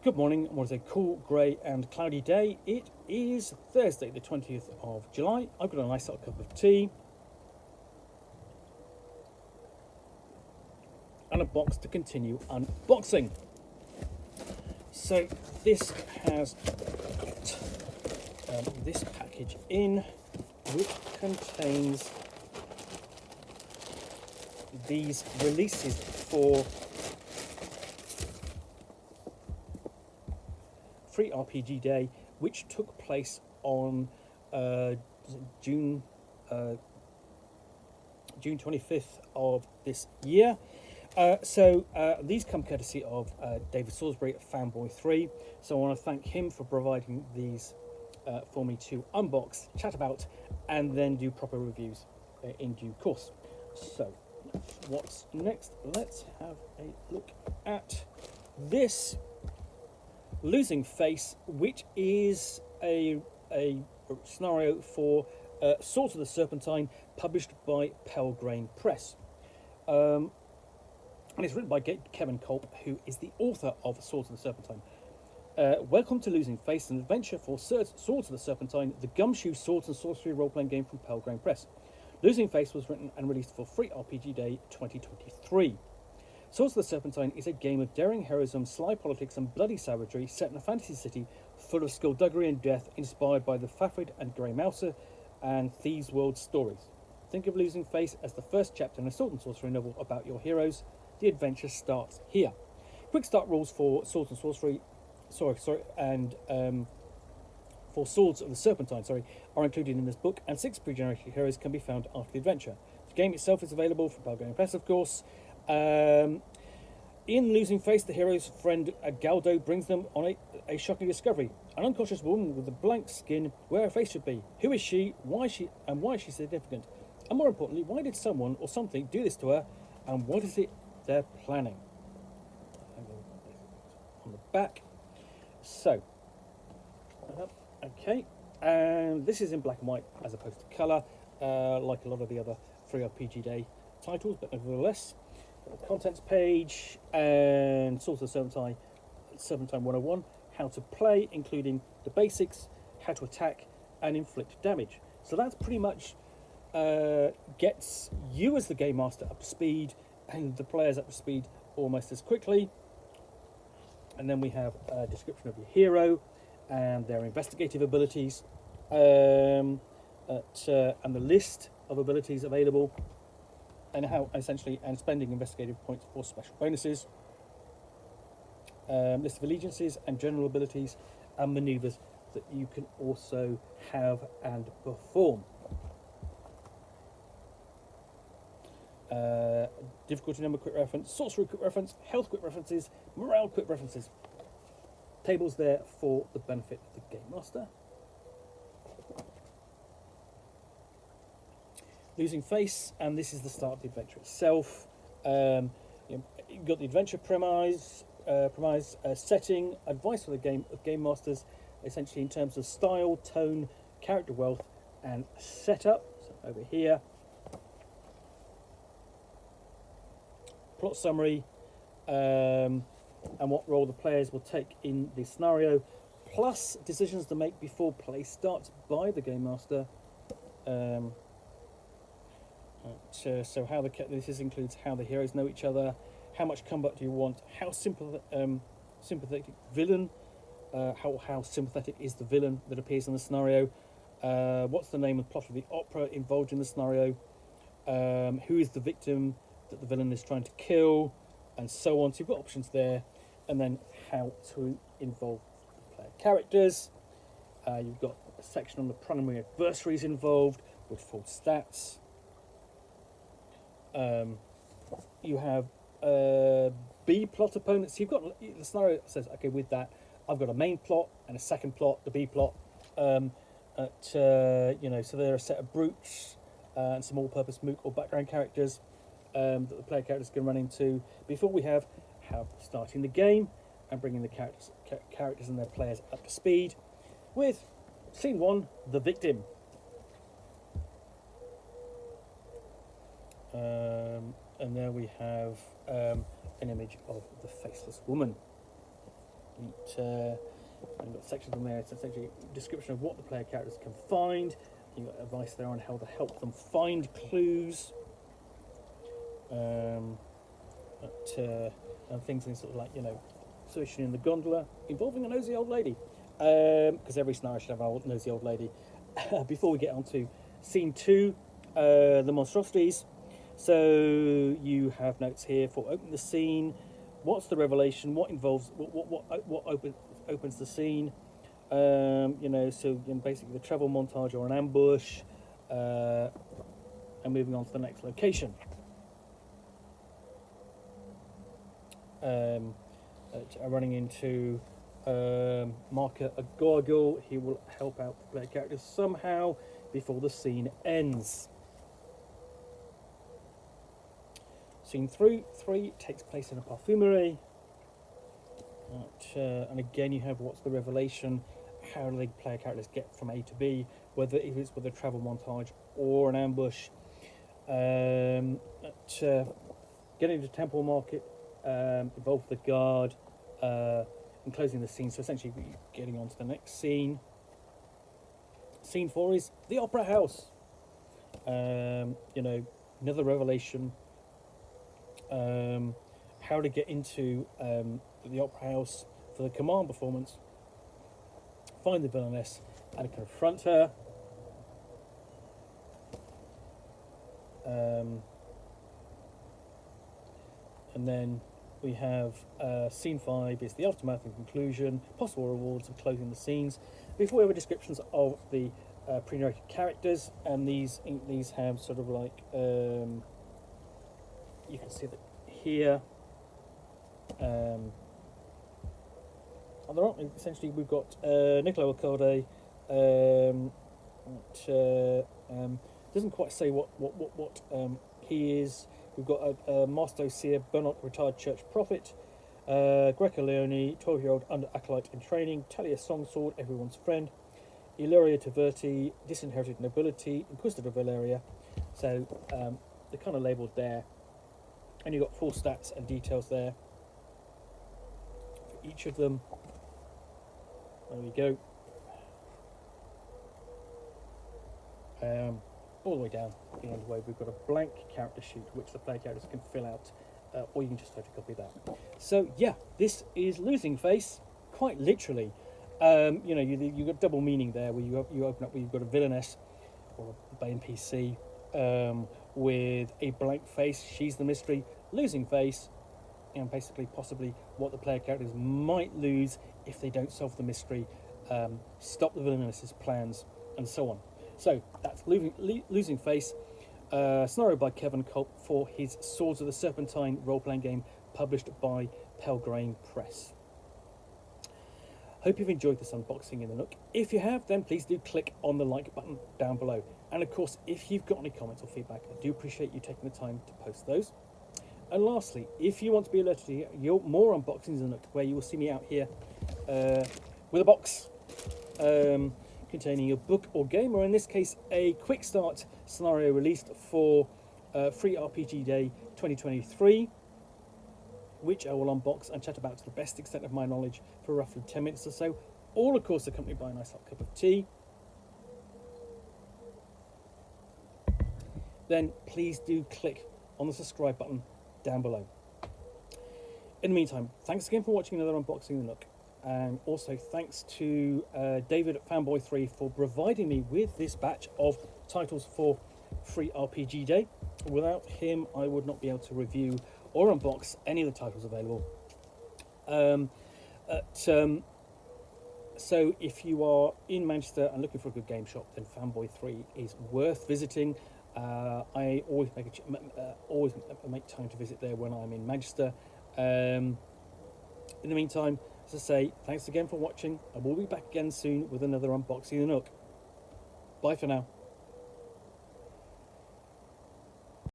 Good morning. What is a cool, grey and cloudy day? It is Thursday, the 20th of July. I've got a nice little cup of tea and a box to continue unboxing. So this has got this package in, which contains these releases for Free RPG Day, which took place on June 25th of this year. So these come courtesy of David Salisbury at Fanboy3. So I want to thank him for providing these for me to unbox, chat about, and then do proper reviews in due course. So what's next? Let's have a look at this. Losing Face, which is a scenario for Swords of the Serpentine, published by Pelgrane Press. And it's written by Kevin Culp, who is the author of Swords of the Serpentine. Welcome to Losing Face, an adventure for Swords of the Serpentine, the gumshoe swords and sorcery role-playing game from Pelgrane Press. Losing Face was written and released for Free RPG Day 2023. Swords of the Serpentine is a game of daring heroism, sly politics and bloody savagery set in a fantasy city full of skullduggery and death, inspired by the Fafhrd and Grey Mouser and Thieves' World stories. Think of Losing Face as the first chapter in a sword and sorcery novel about your heroes. The adventure starts here. Quick start rules for Swords and Sorcery, for Swords of the Serpentine, are included in this book, and 6 pre-generated heroes can be found after the adventure. The game itself is available from Pelgrane Press, of course. In Losing Face, the hero's friend Galdo brings them on a shocking discovery. An unconscious woman with a blank skin where her face should be. Who is she? Why is she significant? And more importantly, why did someone or something do this to her? And what is it they're planning? On the back. So, okay. And this is in black and white as opposed to colour, like a lot of the other Free RPG Day titles, but nevertheless. The contents page and Swords of the Serpentine 101, how to play, including the basics, how to attack and inflict damage. So that's pretty much gets you as the game master up to speed and the players up to speed almost as quickly. And then we have a description of your hero and their investigative abilities, and the list of abilities available, and how essentially and spending investigative points for special bonuses, list of allegiances and general abilities and maneuvers that you can also have and perform. Difficulty number quick reference, sorcery quick reference, health quick references, morale quick references. Tables there for the benefit of the game master. Losing Face, and this is the start of the adventure itself. You've got the adventure premise, setting, advice for the game masters, essentially in terms of style, tone, character wealth, and setup. So over here, plot summary, and what role the players will take in the scenario, plus decisions to make before play starts by the game master. So how this includes how the heroes know each other, how much combat do you want, how sympathetic villain, how sympathetic is the villain that appears in the scenario, what's the name and plot of the opera involved in the scenario, who is the victim that the villain is trying to kill, and so on. So you've got options there, and then how to involve the player characters. You've got a section on the primary adversaries involved with full stats. You have B plot opponents. You've got the scenario that says, okay, with that, I've got a main plot and a second plot, the B plot. So they're a set of brutes and some all-purpose mook or background characters that the player characters can run into. Before we have starting the game and bringing the characters and their players up to speed with scene 1, the victim. And there we have an image of the faceless woman. You've got sections on there. It's essentially a description of what the player characters can find. You've got advice there on how to help them find clues. And things sort of like, searching in the gondola involving a nosy old lady. Because every scenario should have a nosy old lady. Before we get on to scene 2, the monstrosities. So you have notes here for opening the scene. What's the revelation? What involves? What opens the scene? So basically the travel montage or an ambush, and moving on to the next location. Running into Marker a gargoyle. He will help out the player characters somehow before the scene ends. Scene 3 takes place in a perfumery. And again, you have what's the revelation, how do the player characters get from A to B, whether it's with a travel montage or an ambush. Getting to Temple Market, involved with the guard, and closing the scene. So essentially, getting on to the next scene. Scene 4 is the Opera House. Another revelation. How to get into the Opera House for the command performance, find the villainess and confront her. And then we have scene 5 is the aftermath and conclusion, possible rewards of closing the scenes. Before we have descriptions of the pre-narrated characters, and these have sort of like you can see that here. On the right, essentially, we've got Niccolo Alcalde. Doesn't quite say what he is. We've got Masto Seer Bernard, retired church prophet. Greco Leone, 12-year-old under acolyte in training. Talia Songsword, everyone's friend. Illyria Taverti, disinherited nobility. Inquisitor Valeria. So they're kind of labelled there. And you've got full stats and details there for each of them. There we go. All the way down at the end of the way, we've got a blank character sheet which the player characters can fill out, or you can just photocopy that. So yeah, this is Losing Face, quite literally. You've got double meaning there, where you open up where you've got a villainess or a NPC with a blank face. She's the mystery. Losing face, and basically possibly what the player characters might lose if they don't solve the mystery, stop the villainess's plans, and so on. So that's Losing Face, scenario by Kevin Culp for his Swords of the Serpentine role-playing game, published by Pelgrane Press. Hope you've enjoyed this unboxing in the Nook. If you have, then please do click on the like button down below. And of course, if you've got any comments or feedback, I do appreciate you taking the time to post those. And lastly, if you want to be alerted to more unboxings in the Nook, where you will see me out here with a box containing a book or game, or in this case, a quick start scenario released for Free RPG Day 2023, which I will unbox and chat about to the best extent of my knowledge for roughly 10 minutes or so, all of course accompanied by a nice hot cup of tea. Then please do click on the subscribe button down below. In the meantime, thanks again for watching another unboxing in the Nook, and also thanks to David at Fanboy3 for providing me with this batch of titles for Free RPG Day. Without him, I would not be able to review or unbox any of the titles available. So if you are in Manchester and looking for a good game shop, then Fanboy3 is worth visiting. I always make time to visit there when I'm in Manchester. In the meantime, as I say, thanks again for watching. I will be back again soon with another unboxing in the Nook. Bye for now.